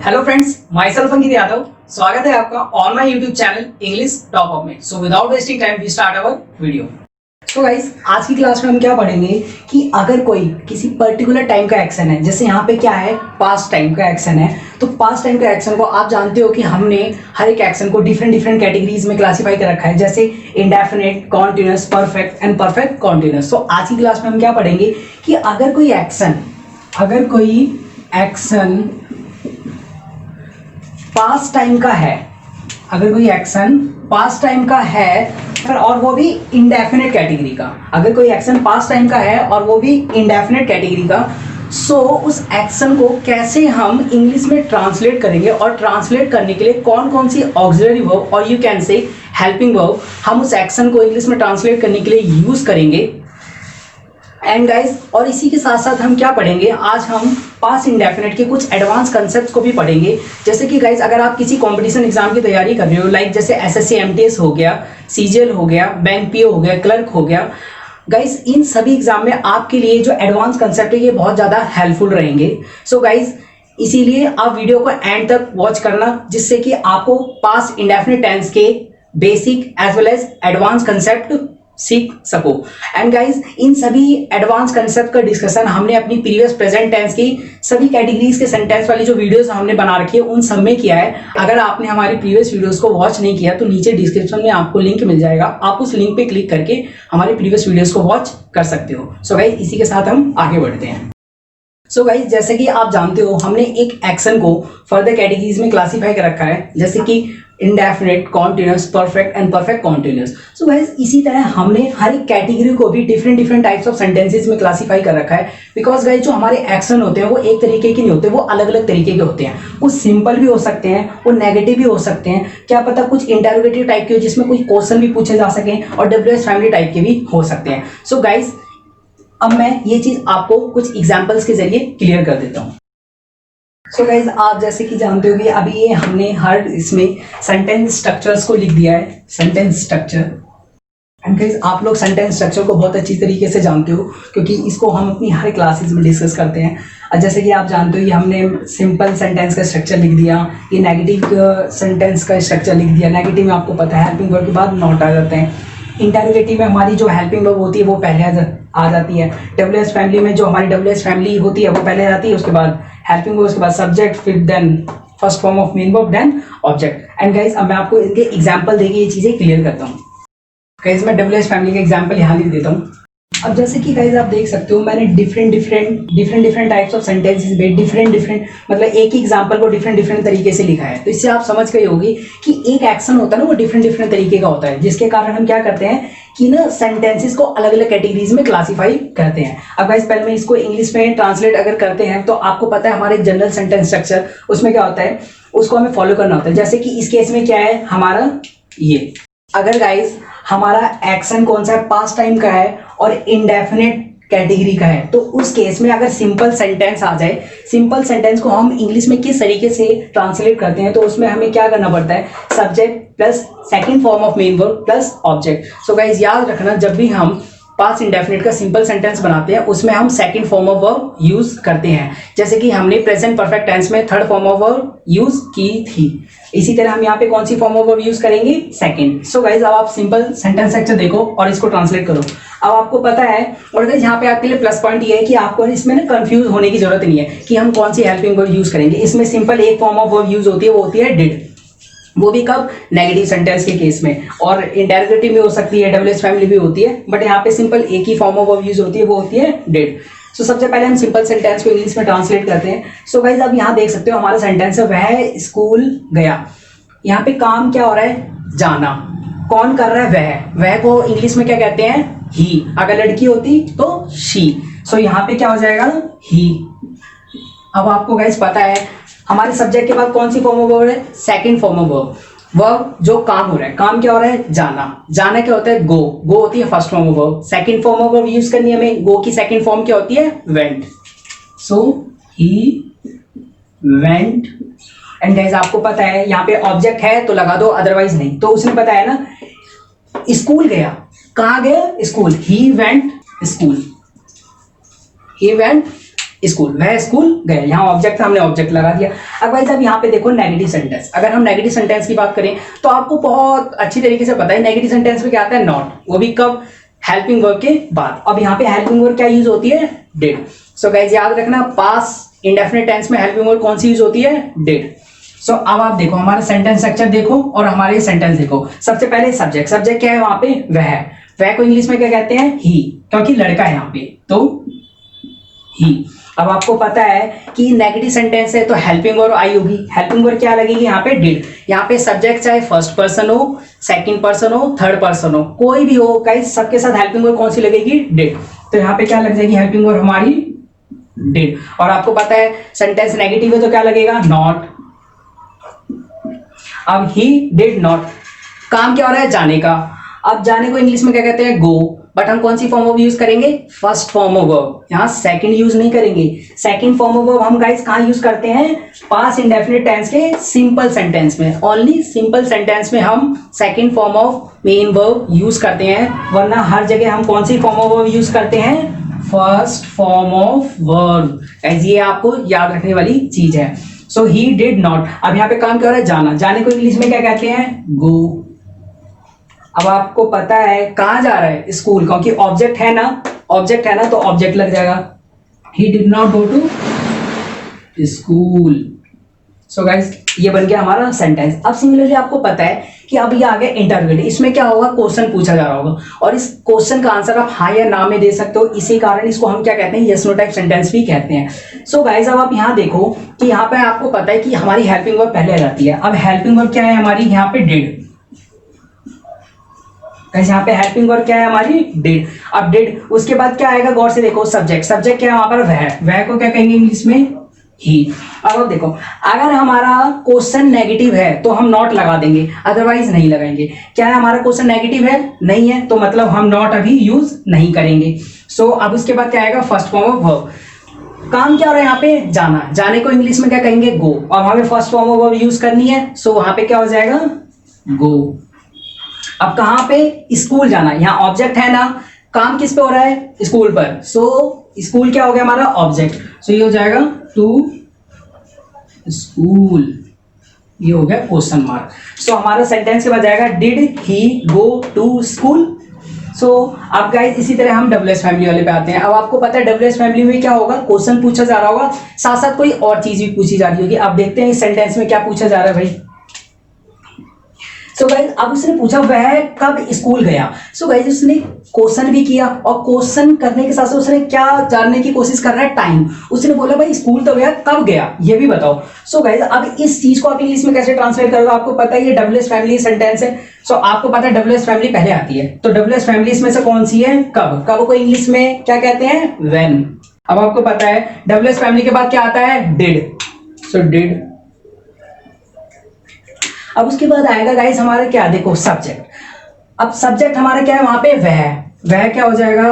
Hello friends, myself Ankit Yadav. स्वागत है आपका on my YouTube channel English top up में। So without wasting time we start our video. So guys, आज की class में हम क्या पढ़ेंगे कि अगर कोई किसी पर्टिकुलर टाइम का एक्शन है, जैसे यहाँ पे क्या है, पास्ट टाइम का एक्शन है, तो पास्ट टाइम का एक्शन को आप जानते हो कि हमने हर एक एक्शन को डिफरेंट डिफरेंट कैटेगरीज में क्लासीफाई कर रखा है, जैसे indefinite, continuous, perfect and perfect continuous. तो आज की क्लास में हम क्या पढ़ेंगे कि अगर कोई एक्शन पास्ट टाइम का है, अगर कोई एक्शन पास्ट टाइम का है और वो भी इंडेफिनिट कैटेगरी का, अगर कोई एक्शन पास्ट टाइम का है और वो भी इंडेफिनिट कैटेगरी का, सो उस एक्शन को कैसे हम इंग्लिश में ट्रांसलेट करेंगे और ट्रांसलेट करने के लिए कौन कौन सी ऑक्सिलरी वर्ब और यू कैन से हेल्पिंग वर्ब हम उस एक्शन को इंग्लिश में ट्रांसलेट करने के लिए यूज करेंगे। एंड गाइस, और इसी के साथ साथ हम क्या पढ़ेंगे, आज हम पास्ट इंडेफिनिट के कुछ एडवांस कंसेप्ट्स को भी पढ़ेंगे। जैसे कि गाइस, अगर आप किसी कंपटीशन एग्जाम की तैयारी कर रहे हो, लाइक जैसे एसएससी एमटीएस हो गया, सीजीएल हो गया, बैंक पीओ हो गया, क्लर्क हो गया, गाइस इन सभी एग्जाम में आपके लिए जो एडवांस कंसेप्ट है ये बहुत ज़्यादा हेल्पफुल रहेंगे। सो गाइस, इसीलिए आप वीडियो को एंड तक वॉच करना, जिससे कि आपको पास्ट इंडेफिनिट टेंस के basic as well as advance concept सीख सको। एंड गाइस, इन सभी एडवांस कंसेप्ट का डिस्कशन हमने अपनी प्रीवियस प्रेजेंट टेंस की सभी कैटेगरीज के सेंटेंस वाली जो वीडियोस हमने बना रखी है उन सब में किया है। अगर आपने हमारी प्रीवियस वीडियोस को वॉच नहीं किया तो नीचे डिस्क्रिप्शन में आपको लिंक मिल जाएगा, आप उस लिंक पे क्लिक करके हमारी प्रीवियस वीडियोस को वॉच कर सकते हो। सो गाइस, इसी के साथ हम आगे बढ़ते हैं। सो गाइस, जैसे कि आप जानते हो हमने एक एक्शन को फर्दर कैटेगरीज में क्लासीफाई कर रखा है, जैसे कि indefinite, continuous, perfect and perfect continuous. So guys, इसी तरह हमने हर एक कैटेगरी को भी different different types of sentences में क्लासीफाई कर रखा है। बिकॉज गाइस, जो हमारे एक्शन होते हैं वो एक तरीके के नहीं होते, वो अलग अलग तरीके के होते हैं। कुछ सिंपल भी हो सकते हैं, वो नेगेटिव भी हो सकते हैं, क्या पता कुछ इंटरोगेटिव टाइप के हो जिसमें कुछ क्वेश्चन भी पूछे जा सकें, और डब्ल्यूएच फैमिली टाइप के भी हो सकते हैं। सो गाइस, अब मैं ये चीज आपको कुछ एग्जाम्पल्स के जरिए क्लियर कर देता हूँ। सो गाइज, आप जैसे कि जानते हो कि अभी ये हमने हर इसमें सेंटेंस स्ट्रक्चर्स को लिख दिया है, सेंटेंस स्ट्रक्चर। एंड गाइज, आप लोग सेंटेंस स्ट्रक्चर को बहुत अच्छी तरीके से जानते हो क्योंकि इसको हम अपनी हर क्लासेस में डिस्कस करते हैं। जैसे कि आप जानते हो कि हमने सिंपल सेंटेंस का स्ट्रक्चर लिख दिया, ये नेगेटिव सेंटेंस का स्ट्रक्चर लिख दिया। नेगेटिव में आपको पता है हेल्पिंग वर्ब के बाद नॉट आ जाते हैं। इंटरोगेटिव में हमारी जो हेल्पिंग वर्ब होती है वो पहले आ जाती है। डब्ल्यूएच फैमिली में जो हमारी डब्ल्यूएच फैमिली होती है वो पहले आ जाती है, उसके बाद हेल्पिंग वर्ब, उसके बाद सब्जेक्ट, फिर then first form of main verb, then object. And guys, अब मैं आपको इनके एग्जांपल देके ये चीजें क्लियर करता हूँ। गाइस, मैं डब्ल्यूएच फैमिली का एग्जांपल यहाँ लिख देता हूँ। अब जैसे कि गाइस आप देख सकते हो मैंने डिफरेंट टाइप्स ऑफ सेंटेंसेस में डिफरेंट मतलब एक ही एग्जांपल को डिफरेंट तरीके से लिखा है। तो इससे आप समझ गए होगी कि एक एक्शन होता है ना वो डिफरेंट तरीके का होता है, जिसके कारण हम क्या करते हैं कि ना सेंटेंसेस को अलग अलग कैटेगरीज में क्लासीफाई करते हैं। अब गाइस, पहले मैं इसको इंग्लिश में ट्रांसलेट अगर करते हैं तो आपको पता है हमारे जनरल सेंटेंस स्ट्रक्चर उसमें क्या होता है, उसको हमें फॉलो करना होता है। जैसे कि इस केस में क्या है हमारा, ये अगर गाइस हमारा एक्शन कौन सा है, पास्ट टाइम का है और इंडेफिनिट कैटेगरी का है, तो उस केस में अगर सिंपल सेंटेंस आ जाए, सिंपल सेंटेंस को हम इंग्लिश में किस तरीके से ट्रांसलेट करते हैं, तो उसमें हमें क्या करना पड़ता है, subject plus second form of main verb plus object. So guys, याद रखना जब भी हम पास्ट इंडेफिनिट का सिंपल सेंटेंस बनाते हैं उसमें हम second form of verb use करते हैं, जैसे कि हमने प्रेजेंट परफेक्ट टेंस में third form of verb use की थी। इसी तरह हम यहाँ पे कौन सी फॉर्म ऑफ वर्ब यूज करेंगे, सेकंड। सो गाइस, अब आप सिंपल सेंटेंस स्ट्रक्चर देखो और इसको ट्रांसलेट करो। अब आपको पता है, और गाइस यहाँ पे आपके लिए प्लस पॉइंट ये है कि आपको इसमें ना कंफ्यूज होने की जरूरत नहीं है कि हम कौन सी हेल्पिंग वर्ब यूज करेंगे। इसमें सिंपल एक फॉर्म ऑफ वर्ब यूज होती है, वो होती है डिड, वो भी कब, नेगेटिव सेंटेंस के केस में, और इंटरोगेटिव में हो सकती है, डब्ल्यूएच फैमिली भी होती है, बट यहाँ पे सिंपल एक ही फॉर्म ऑफ वर्ब यूज होती है, वो होती है डिड। सो सबसे पहले हम सिंपल सेंटेंस को इंग्लिश में ट्रांसलेट करते हैं। सो गाइस, अब यहाँ देख सकते हो हमारा सेंटेंस है वह स्कूल गया। यहाँ पे काम क्या हो रहा है, जाना। कौन कर रहा है, वह को इंग्लिश में क्या कहते हैं, ही। अगर लड़की होती तो शी। सो यहाँ पे क्या हो जाएगा, ही। अब आपको गाइस पता है हमारे सब्जेक्ट के बाद कौन सी फॉर्म ऑफ वर्ब है, second form of verb. Verb जो काम हो रहा है, काम क्या हो रहा है, जाना। जाना क्या होता है, गो। गो होती है first form of verb. Second form of verb use करनी है हमें, गो की सेकंड फॉर्म क्या होती है, went. So he went. And guys, आपको पता है यहाँ पे ऑब्जेक्ट है तो लगा दो, अदरवाइज नहीं। तो उसने बताया ना, स्कूल गया, कहाँ गया, school. He went school, he went school, वह स्कूल गया। यहाँ ऑब्जेक्ट था, हमने ऑब्जेक्ट लगा दिया। अब गाइस अब यहाँ पे देखो नेगेटिव सेंटेंस। अगर हम नेगेटिव सेंटेंस की बात करें तो आपको बहुत अच्छी तरीके से पता है नेगेटिव सेंटेंस में क्या आता है, नॉट, वो भी कब, हेल्पिंग वर्ब के बाद। अब यहाँ पे हेल्पिंग वर्ब क्या यूज होती है, डिड। सो गाइस याद रखना पास्ट इंडेफिनिट टेंस में हेल्पिंग वर्ब कौन सी यूज होती है, डिड। सो अब आप देखो हमारा सेंटेंस स्ट्रक्चर देखो और हमारे सेंटेंस देखो। सबसे पहले सब्जेक्ट, सब्जेक्ट क्या है वहां पे, वह को इंग्लिश में क्या कहते हैं, ही, क्योंकि लड़का है यहाँ पे तो ही। अब आपको पता है कि नेगेटिव सेंटेंस है तो हेल्पिंग वर्ब आई होगी। हेल्पिंग वर्ब क्या लगेगी यहाँ पे, डिड। यहाँ पे सब्जेक्ट चाहे फर्स्ट पर्सन हो, सेकंड पर्सन हो, थर्ड पर्सन हो, कोई भी हो गाइस, सबके साथ हेल्पिंग वर्ब कौन सी लगेगी, डिड। तो यहाँ पे क्या लग जाएगी हेल्पिंग वर्ब हमारी, डिड। और आपको पता है सेंटेंस नेगेटिव है तो क्या लगेगा, नॉट। अब ही डिड नॉट, काम क्या हो रहा है, जाने का। अब जाने को इंग्लिश में क्या कहते हैं, गो। बट हम कौन सी फॉर्म ऑफ यूज करेंगे, फर्स्ट फॉर्म ऑफ वर्ब, यहाँ सेकंड यूज नहीं करेंगे। सेकंड फॉर्म ऑफ वर्ब हम गाइस कहाँ यूज करते हैं, पास्ट इंडेफिनिट टेंस के सिंपल सेंटेंस में। ओनली सिंपल सेंटेंस में हम second form of main verb use करते हैं, वरना हर जगह हम कौन सी फॉर्म ऑफ वर्ब यूज करते हैं, फर्स्ट फॉर्म ऑफ वर्ब। ये आपको याद रखने वाली चीज है। सो ही डिड नॉट। अब यहाँ पे काम क्या हो रहा है, जाना। जाने को इंग्लिश में क्या कहते हैं, गो। अब आपको पता है कहाँ जा रहा है, स्कूल, क्योंकि ऑब्जेक्ट है ना, ऑब्जेक्ट है ना तो ऑब्जेक्ट लग जाएगा। He did not go to school. So guys ये बन गया हमारा सेंटेंस। अब सिमिलरली आपको पता है कि अब ये आ गया इंटरोगेटिव। इसमें क्या होगा, क्वेश्चन पूछा जा रहा होगा और इस क्वेश्चन का आंसर आप हाँ या ना में दे सकते हो। इसी कारण इसको हम क्या कहते हैं, यस नो टाइप सेंटेंस भी कहते हैं। सो गाइस अब आप यहाँ देखो कि यहाँ पे आपको पता है कि हमारी हेल्पिंग वर्ब पहले आ जाती है। अब हेल्पिंग वर्ब क्या है हमारी, यहाँ पे डिड। यहाँ पे हेल्पिंग वर्ब क्या है हमारी, डिड। अब डिड, उसके बाद क्या आएगा, गौर से देखो, सब्जेक्ट। सब्जेक्ट क्या है वहां पर, वह को क्या कहेंगे इंग्लिश में, ही। अब देखो अगर हमारा क्वेश्चन नेगेटिव है तो हम नॉट लगा देंगे, अदरवाइज नहीं लगाएंगे। क्या है हमारा क्वेश्चन नेगेटिव है, नहीं है, तो मतलब हम नॉट अभी यूज नहीं करेंगे। सो अब उसके बाद क्या आएगा, फर्स्ट फॉर्म ऑफ वर्ब। काम क्या हो रहा है यहाँ पे, जाना। जाने को इंग्लिश में क्या कहेंगे, गो। और हमें first form of verb use करनी है, सो वहां पे क्या हो जाएगा, गो। अब कहां पे, स्कूल जाना। यहाँ ऑब्जेक्ट है ना, काम किस पे हो रहा है, स्कूल पर। सो स्कूल क्या हो गया हमारा, ऑब्जेक्ट। सो ये हो जाएगा टू स्कूल, ये हो गया क्वेश्चन मार्क। सो हमारा सेंटेंस के बाद जाएगा, did he go to school. So अब गाइस इसी तरह हम डब्ल्यूएस फैमिली वाले पे आते हैं। अब आपको पता है डब्ल्यूएस फैमिली में क्या होगा, क्वेश्चन पूछा जा रहा होगा, साथ साथ कोई और चीज भी पूछी जा रही होगी। अब देखते हैं इस सेंटेंस में क्या पूछा जा रहा है भाई। सो गाइस अब उसने पूछा वह कब स्कूल गया। सो गाइस उसने क्वेश्चन भी किया और क्वेश्चन करने के साथ साथ उसने क्या जानने की कोशिश कर रहा है, टाइम। उसने बोला भाई स्कूल तो गया, कब गया ये भी बताओ। सो गाइस अब इस चीज को आप इंग्लिश में कैसे ट्रांसलेट करोगे, आपको पता है ये डब्ल्यूएस फैमिली सेंटेंस है। सो आपको पता है डब्ल्यूएस फैमिली पहले आती है, तो डब्ल्यूएस फैमिली इसमें से कौन सी है, कब। कब को इंग्लिश में क्या कहते हैं, व्हेन। अब आपको पता है डब्ल्यूएस फैमिली के बाद क्या आता है, डिड। So did. अब उसके बाद आएगा गाइस हमारा क्या, देखो सब्जेक्ट। अब सब्जेक्ट हमारा क्या है वहां पे, वह क्या हो जाएगा,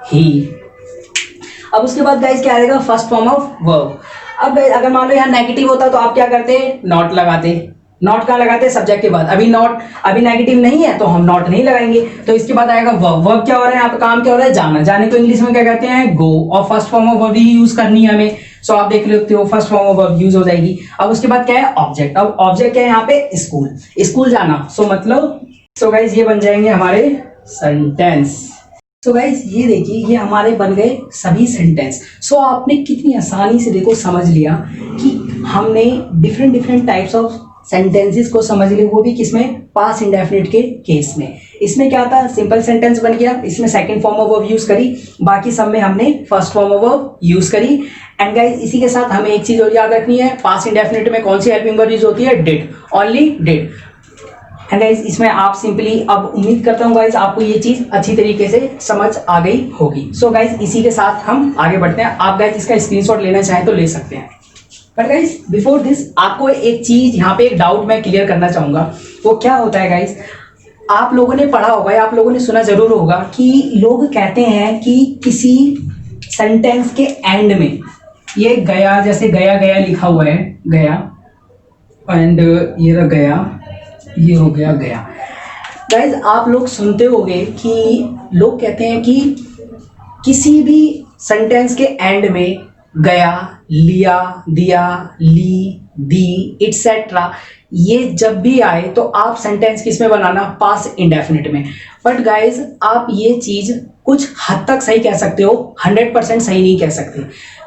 ही। अब उसके बाद गाइस क्या आएगा, फर्स्ट फॉर्म ऑफ वर्ब। अब अगर मान लो यहाँ नेगेटिव होता तो आप क्या करते, नॉट लगाते। नॉट कहाँ लगाते, सब्जेक्ट के बाद। अभी नेगेटिव नहीं है तो हम नॉट नहीं लगाएंगे। तो इसके बाद आएगा वर्ब। वर्ब क्या हो रहा है यहाँ पे, काम क्या हो रहा है, जाना। जाने को इंग्लिश में क्या कहते हैं, गो। और first form of verb he use करनी है हमें। सो आप देख लेते हो first form of verb use हो जाएगी। अब उसके बाद क्या है, ऑब्जेक्ट। अब ऑब्जेक्ट क्या है यहाँ पे, स्कूल। स्कूल जाना। सो मतलब सो गाइस ये बन जाएंगे हमारे सेंटेंस। सो गाइस ये देखिए ये हमारे बन गए सभी सेंटेंस। सो आपने कितनी आसानी से देखो समझ लिया कि हमने डिफरेंट टाइप्स ऑफ सेंटेंसेस को समझ लिए, वो भी किसमें, पास्ट इंडेफिनिट के केस में। इसमें क्या था, सिंपल सेंटेंस बन गया, इसमें second form of verb use करी, बाकी सब में हमने first form of verb use करी। एंड गाइस इसी के साथ हमें एक चीज और याद रखनी है, पास्ट इंडेफिनिट में कौन सी हेल्पिंग वर्ब यूज होती है, did, only did. And guys इसमें आप सिंपली, अब उम्मीद करता हूँ गाइस आपको ये चीज अच्छी तरीके से समझ आ गई होगी। सो गाइस इसी के साथ हम आगे बढ़ते हैं। आप गाइस इसका स्क्रीनशॉट लेना चाहें तो ले सकते हैं। बट गाइस बिफोर दिस आपको एक चीज यहाँ पे एक डाउट मैं क्लियर करना चाहूंगा। वो क्या होता है गाइस, आप लोगों ने पढ़ा होगा या आप लोगों ने सुना जरूर होगा कि लोग कहते हैं कि किसी सेंटेंस के एंड में ये गया, जैसे गया गया लिखा हुआ है, गया एंड ये रहा गया, ये हो गया गया। गाइस आप लोग सुनते होंगे कि लोग कहते हैं कि किसी भी सेंटेंस के एंड में गया, लिया, दिया, ली, दी, इटसेट्रा, ये जब भी आए तो आप सेंटेंस किस में बनाना, पास्ट इंडेफिनिट में। बट गाइज आप ये चीज कुछ हद तक सही कह सकते हो, 100% सही नहीं कह सकते,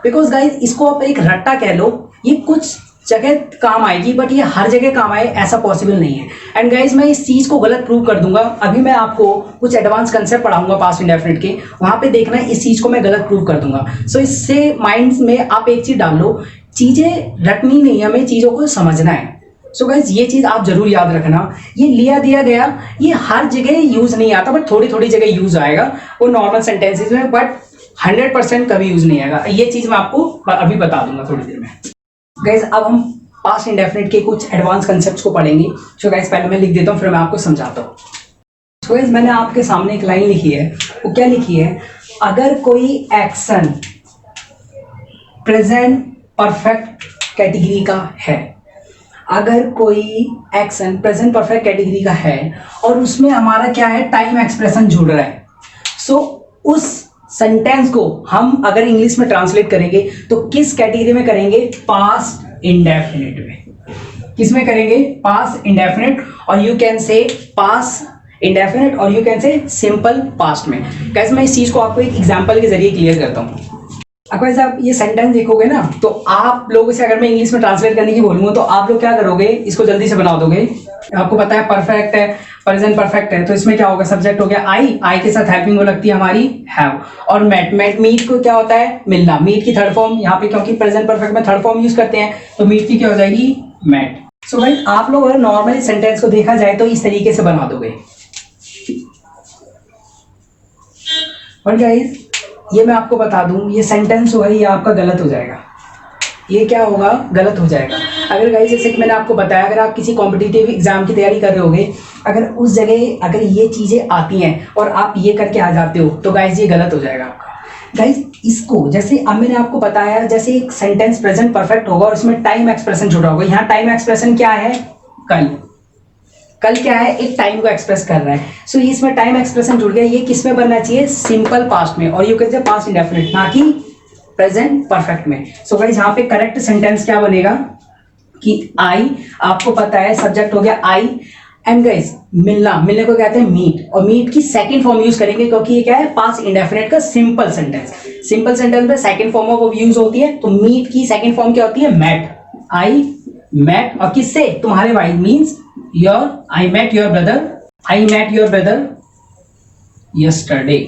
बिकॉज गाइज इसको आप एक रट्टा कह लो, ये कुछ जगह काम आएगी बट ये हर जगह काम आए ऐसा पॉसिबल नहीं है। एंड गाइज मैं इस चीज को गलत प्रूव कर दूंगा। अभी मैं आपको कुछ एडवांस कंसेप्ट पढ़ाऊंगा पास्ट इंडेफिनिट के, वहां पे देखना है इस चीज को मैं गलत प्रूव कर दूंगा। सो इससे माइंड में आप एक चीज डाल लो, चीजें रटनी नहीं, हमें चीजों को समझना है। सो गाइज ये चीज आप जरूर याद रखना, ये लिया दिया गया ये हर जगह यूज नहीं आता, बट थोड़ी थोड़ी जगह यूज आएगा वो नॉर्मल सेंटेंसेज में, बट 100% कभी यूज नहीं आएगा। ये चीज मैं आपको अभी बता दूंगा थोड़ी देर में। गाइज अब हम पास्ट इंडेफिनिट के कुछ एडवांस कंसेप्ट्स को पढ़ेंगे। सो गाइज पहले मैं लिख देता हूँ, फिर मैं आपको समझाता हूँ। सो गाइज मैंने आपके सामने एक लाइन लिखी है, वो क्या लिखी है, अगर कोई एक्शन प्रेजेंट परफेक्ट कैटेगरी का है, अगर कोई एक्शन प्रेजेंट परफेक्ट कैटेगरी का है और उसमें हमारा क्या है, टाइम एक्सप्रेशन जुड़ रहा है, सो उस सेंटेंस को हम अगर इंग्लिश में ट्रांसलेट करेंगे तो किस कैटेगरी में करेंगे, पास्ट इंडेफिनिट में। किस में करेंगे, पास्ट इंडेफिनिट, और you can say past indefinite और you can say simple past में। कैसे मैं इस चीज को आपको एक एग्जांपल के जरिए क्लियर करता हूँ। अगर आप ये सेंटेंस देखोगे ना, तो आप लोगों से अगर मैं इंग्लिश में ट्रांसलेट करने की बोलूंगा तो आप लोग क्या करोगे, इसको जल्दी से बना दोगे। आपको पता है परफेक्ट है, प्रेजेंट परफेक्ट है, तो इसमें क्या होगा, सब्जेक्ट हो गया आई के साथ हेल्पिंग वो लगती है हमारी हैव, और मीट को क्या होता है, मिलना, मीट की थर्ड फॉर्म यहाँ पे, क्योंकि प्रेजेंट परफेक्ट में थर्ड फॉर्म यूज करते हैं, तो मीट की क्या हो जाएगी, मेट। सो भाई आप लोग अगर नॉर्मली सेंटेंस को देखा जाए तो इस तरीके से बना दोगे। और गाइस ये मैं आपको बता दूं, ये सेंटेंस होगा ये आपका गलत हो जाएगा। ये क्या होगा, गलत हो जाएगा। अगर गाइस जैसे कि मैंने आपको बताया, अगर आप किसी कॉम्पिटिटिव एग्जाम की तैयारी कर रहे होगे, अगर उस जगह अगर ये चीजें आती हैं और आप ये करके आ जाते हो तो गाइस ये गलत हो जाएगा आपका। गाइस इसको जैसे अब मैंने आपको बताया, जैसे एक सेंटेंस प्रेजेंट परफेक्ट होगा और इसमें टाइम एक्सप्रेशन जुड़ा होगा। यहाँ टाइम एक्सप्रेशन क्या है, कल क्या है, एक टाइम को एक्सप्रेस कर रहा है। सो इसमें टाइम एक्सप्रेशन जुड़ गया, ये किस में बनना चाहिए, सिंपल पास्ट में, और you can say past indefinite, ना कि प्रेजेंट परफेक्ट में। सो गाइस यहाँ पे करेक्ट सेंटेंस क्या बनेगा कि आई, आपको पता है सब्जेक्ट हो गया आई, एंड गाइस मिलने को कहते हैं मीट, और मीट की सेकंड फॉर्म यूज करेंगे क्योंकि ये क्या है, पास्ट इंडेफिनिट का सिंपल सेंटेंस। सिंपल सेंटेंस में सेकंड फॉर्म ऑफ यूज होती है, तो मीट की सेकंड फॉर्म क्या होती है, मेट। आई मेट, और किससे, तुम्हारे भाई, means your, I met your brother yesterday।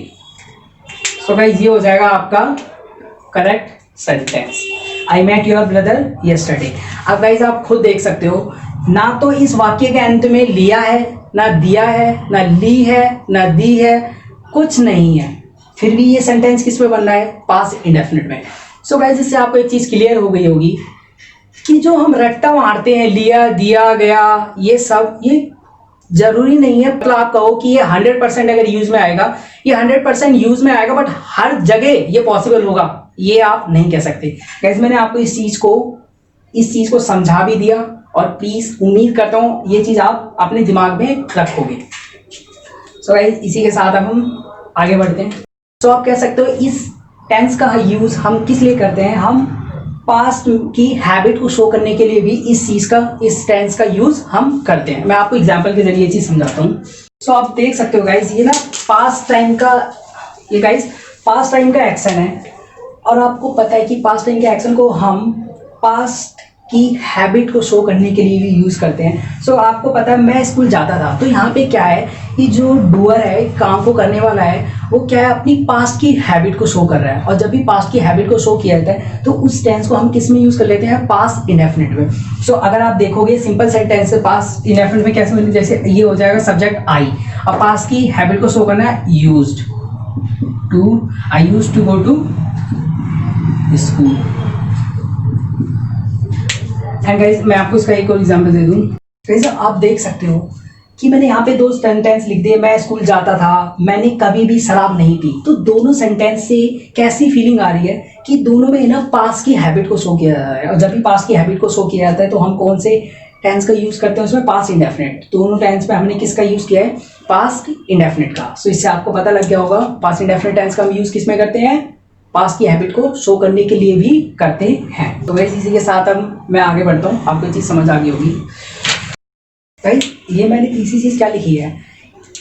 So guys ये हो जाएगा आपका correct sentence, I met your brother yesterday। अब गाइज आप खुद देख सकते हो, ना तो इस वाक्य के अंत में लिया है, ना दिया है, ना ली है, ना दी है, कुछ नहीं है, फिर भी ये सेंटेंस किस में बन रहा है, पास्ट इंडेफिनिट में। सो गाइज इससे आपको एक चीज क्लियर हो गई होगी कि जो हम रट्टा मारते हैं, लिया दिया गया, ये सब ये जरूरी नहीं है। मतलब आप कहो कि ये 100% अगर यूज में आएगा, ये 100% यूज में आएगा, बट हर जगह ये पॉसिबल होगा, ये आप नहीं कह सकते। गाइस मैंने आपको इस चीज को समझा भी दिया, और प्लीज उम्मीद करता हूं ये चीज आप अपने दिमाग में रखोगे। सो गाइस इसी के साथ अब हम आगे बढ़ते हैं। सो आप कह सकते हो इस टेंस का यूज हम किस लिए करते हैं, हम पास्ट की हैबिट को शो करने के लिए भी इस टेंस का यूज हम करते हैं। मैं आपको एग्जांपल के जरिए ये चीज समझाता हूँ। सो आप देख सकते हो गाइस, ये ना पास्ट टाइम का एक्शन है, और आपको पता है कि पास्ट टाइम के एक्शन को हम पास्ट की हैबिट को शो करने के लिए भी यूज करते हैं। सो आपको पता है मैं स्कूल जाता था, तो यहाँ पे क्या है कि जो डूअर है, काम को करने वाला है, वो क्या है, अपनी पास्ट की हैबिट को शो कर रहा है, और जब भी पास्ट की हैबिट को शो किया जाता है तो उस टेंस को हम किस में यूज कर लेते हैं, पास्ट इंडेफिनिट में। सो अगर आप देखोगे सिंपल सेंटेंस से पास्ट इंडेफिनिट में कैसे मिलते, जैसे ये हो जाएगा सब्जेक्ट आई, और पास्ट की हैबिट को शो करना है, used to, I used to go to school. And guys मैं आपको इसका एक और एग्जांपल दे दूं। गाइस आप देख सकते हो कि मैंने यहाँ पे 2 सेंटेंस लिख दिए, मैं स्कूल जाता था, मैंने कभी भी शराब नहीं पी। तो दोनों सेंटेंस से कैसी फीलिंग आ रही है कि दोनों में ना पास्ट की हैबिट को शो किया जाता है, और जब भी पास्ट की हैबिट को शो किया जाता है तो हम कौन से टेंस का यूज करते हैं, उसमें पास्ट इंडेफिनिट। दोनों टेंस में हमने किसका यूज किया है, पास्ट इंडेफिनिट का। सो इससे आपको पता लग गया होगा पास्ट इंडेफिनिट टेंस का हम यूज किस में करते हैं, पास्ट की हैबिट को शो करने के लिए भी करते हैं। तो वैसे इसी के साथ अब मैं आगे बढ़ता हूँ, आपको ये चीज़ समझ आ गई होगी। गाइस ये मैंने तीसरी चीज़ क्या लिखी है,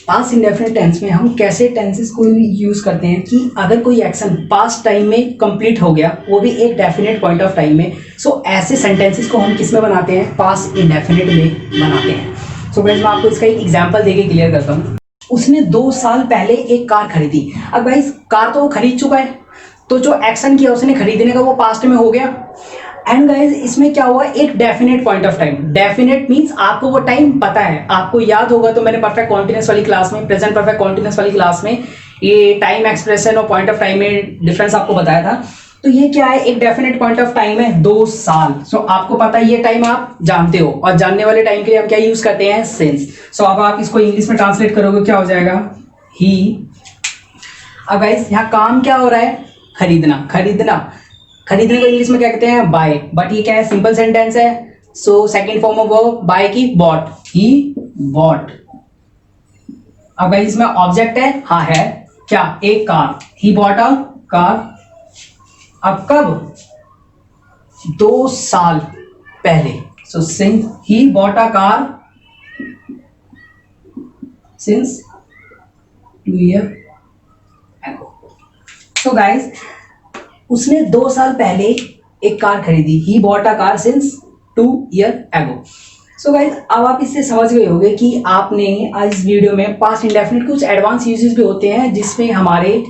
पास्ट इंडेफिनिट टेंस में हम कैसे टेंसेस को यूज़ करते हैं कि अगर कोई एक्शन पास्ट टाइम में कंप्लीट हो गया, वो भी एक डेफिनेट पॉइंट ऑफ टाइम में, सो ऐसे सेंटेंसेस को हम किस में बनाते हैं, पास्ट इंडेफिनिट में बनाते हैं। सो गाइस मैं आपको इसका एक एग्जांपल देके क्लियर करता हूँ। उसने 2 साल पहले एक कार खरीदी। अब गाइस कार तो वो खरीद चुका है, तो जो एक्शन किया उसने खरीदने का वो पास्ट में हो गया। एंड गाइज इसमें क्या हुआ, एक definite point of time. Definite means आपको वो टाइम पता है, आपको याद होगा तो मैंने परफेक्ट कॉन्टिन्यूअस वाली क्लास में, प्रेजेंट परफेक्ट कॉन्टिन्यूअस वाली क्लास में ये टाइम एक्सप्रेशन और पॉइंट ऑफ टाइम में डिफरेंस आपको बताया था। तो ये क्या है, एक डेफिनेट पॉइंट ऑफ टाइम है 2 साल। सो आपको पता है ये टाइम आप जानते हो, और जानने वाले टाइम के लिए हम क्या यूज करते हैं, सिंस। सो अब आप इसको इंग्लिश में ट्रांसलेट करोगे क्या हो जाएगा, ही। अब गाइस यहाँ काम क्या हो रहा है, खरीदना। खरीदने को इंग्लिश में क्या कहते हैं, बाय। बट ये क्या है, सिंपल सेंटेंस है। So second form of verb bye की बॉट, ही बॉट। अब गाइस इसमें ऑब्जेक्ट है, हाँ है, क्या, एक car, he bought a car. अब कब, 2 साल पहले। So since he bought a car since 2 years ago। So guys उसने 2 साल पहले एक कार खरीदी, he bought a car since 2 years ago। So guys अब आप इससे समझ गए होंगे कि आपने आज इस वीडियो में पास्ट इंडेफिनिट कुछ एडवांस यूजेस भी होते हैं जिसमें हमारे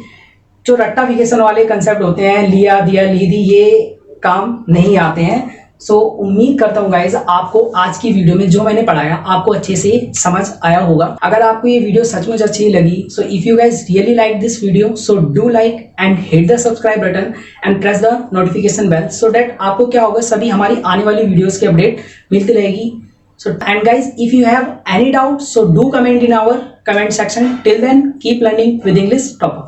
जो रट्टाफिकेशन वाले कंसेप्ट होते हैं, लिया, दिया, ली, दी, ये काम नहीं आते हैं। सो उम्मीद करता हूँ गाइज आपको आज की वीडियो में जो मैंने पढ़ाया आपको अच्छे से समझ आया होगा। अगर आपको ये वीडियो सचमुच अच्छी लगी, so if you guys really like this video, so do like and hit the subscribe button and press the notification bell, so that आपको क्या होगा, सभी हमारी आने वाली वीडियोस की अपडेट मिलती रहेगी। So and guys, if you have any doubt, so do comment in our comment section. Till then, keep learning with English Topper.